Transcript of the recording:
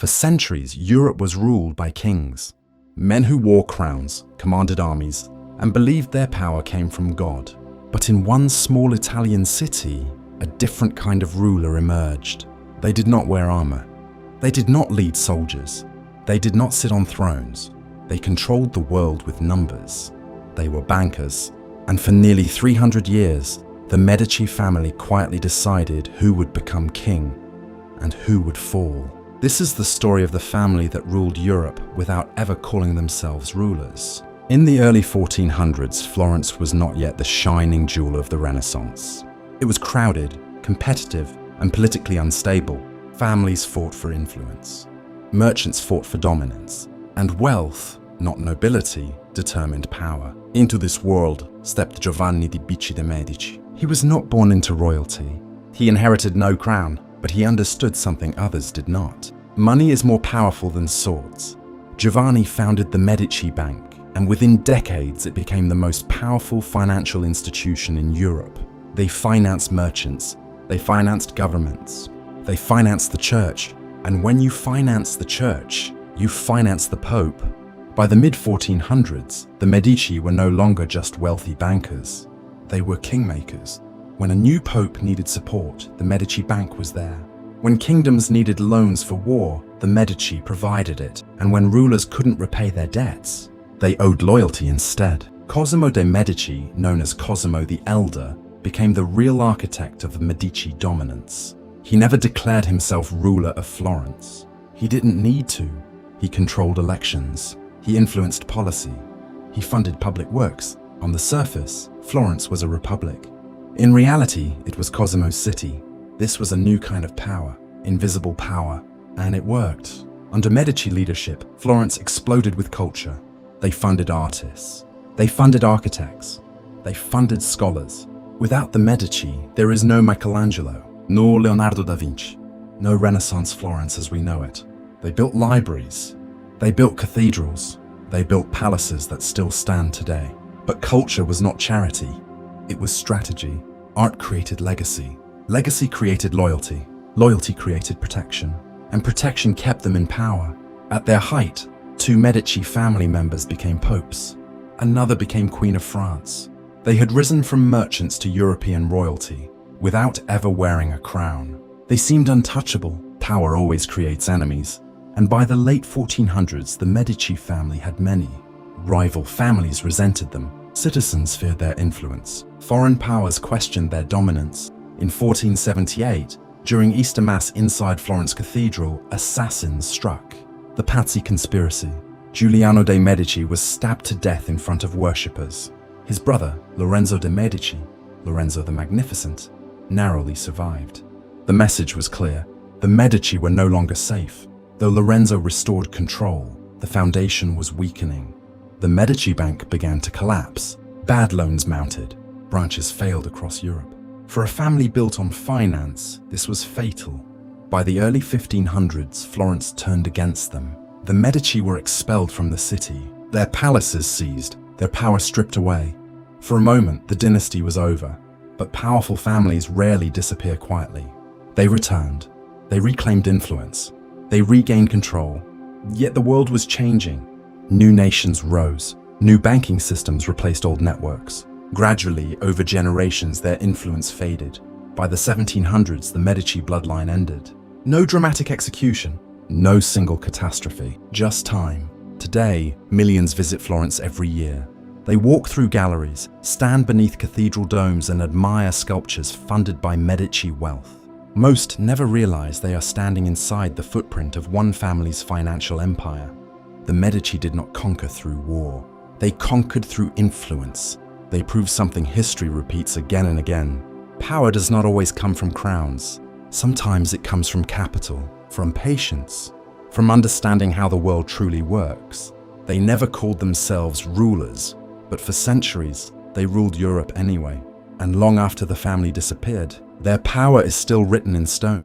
For centuries, Europe was ruled by kings, men who wore crowns, commanded armies, and believed their power came from God. But in one small Italian city, a different kind of ruler emerged. They did not wear armor. They did not lead soldiers. They did not sit on thrones. They controlled the world with numbers. They were bankers. And for nearly 300 years, the Medici family quietly decided who would become king and who would fall. This is the story of the family that ruled Europe without ever calling themselves rulers. In the early 1400s, Florence was not yet the shining jewel of the Renaissance. It was crowded, competitive, and politically unstable. Families fought for influence. Merchants fought for dominance. And wealth, not nobility, determined power. Into this world stepped Giovanni di Medici. He was not born into royalty. He inherited no crown, but he understood something others did not. Money is more powerful than swords. Giovanni founded the Medici Bank, and within decades it became the most powerful financial institution in Europe. They financed merchants, they financed governments, they financed the church, and when you finance the church, you finance the Pope. By the mid-1400s, the Medici were no longer just wealthy bankers. They were kingmakers. When a new pope needed support, the Medici Bank was there. When kingdoms needed loans for war, the Medici provided it. And when rulers couldn't repay their debts, they owed loyalty instead. Cosimo de' Medici, known as Cosimo the Elder, became the real architect of the Medici dominance. He never declared himself ruler of Florence. He didn't need to. He controlled elections. He influenced policy. He funded public works. On the surface, Florence was a republic. In reality, it was Cosimo's city. This was a new kind of power, invisible power, and it worked. Under Medici leadership, Florence exploded with culture. They funded artists. They funded architects. They funded scholars. Without the Medici, there is no Michelangelo, nor Leonardo da Vinci, no Renaissance Florence as we know it. They built libraries. They built cathedrals. They built palaces that still stand today. But culture was not charity. It was strategy. Art created legacy. Legacy created loyalty. Loyalty created protection. And protection kept them in power. At their height, 2 Medici family members became popes. Another became Queen of France. They had risen from merchants to European royalty without ever wearing a crown. They seemed untouchable. Power always creates enemies. And by the late 1400s, the Medici family had many. Rival families resented them. Citizens feared their influence. Foreign powers questioned their dominance. In 1478, during Easter Mass inside Florence Cathedral, assassins struck. The Pazzi conspiracy. Giuliano de' Medici was stabbed to death in front of worshippers. His brother, Lorenzo de' Medici, Lorenzo the Magnificent, narrowly survived. The message was clear. The Medici were no longer safe. Though Lorenzo restored control, the foundation was weakening. The Medici Bank began to collapse. Bad loans mounted. Branches failed across Europe. For a family built on finance, this was fatal. By the early 1500s, Florence turned against them. The Medici were expelled from the city, their palaces seized, their power stripped away. For a moment, the dynasty was over, but powerful families rarely disappear quietly. They returned. They reclaimed influence. They regained control. Yet the world was changing. New nations rose. New banking systems replaced old networks. Gradually, over generations, their influence faded. By the 1700s, the Medici bloodline ended. No dramatic execution, no single catastrophe, just time. Today, millions visit Florence every year. They walk through galleries, stand beneath cathedral domes, and admire sculptures funded by Medici wealth. Most never realize they are standing inside the footprint of one family's financial empire. The Medici did not conquer through war. They conquered through influence. They proved something history repeats again and again. Power does not always come from crowns. Sometimes it comes from capital, from patience, from understanding how the world truly works. They never called themselves rulers, but for centuries, they ruled Europe anyway. And long after the family disappeared, their power is still written in stone.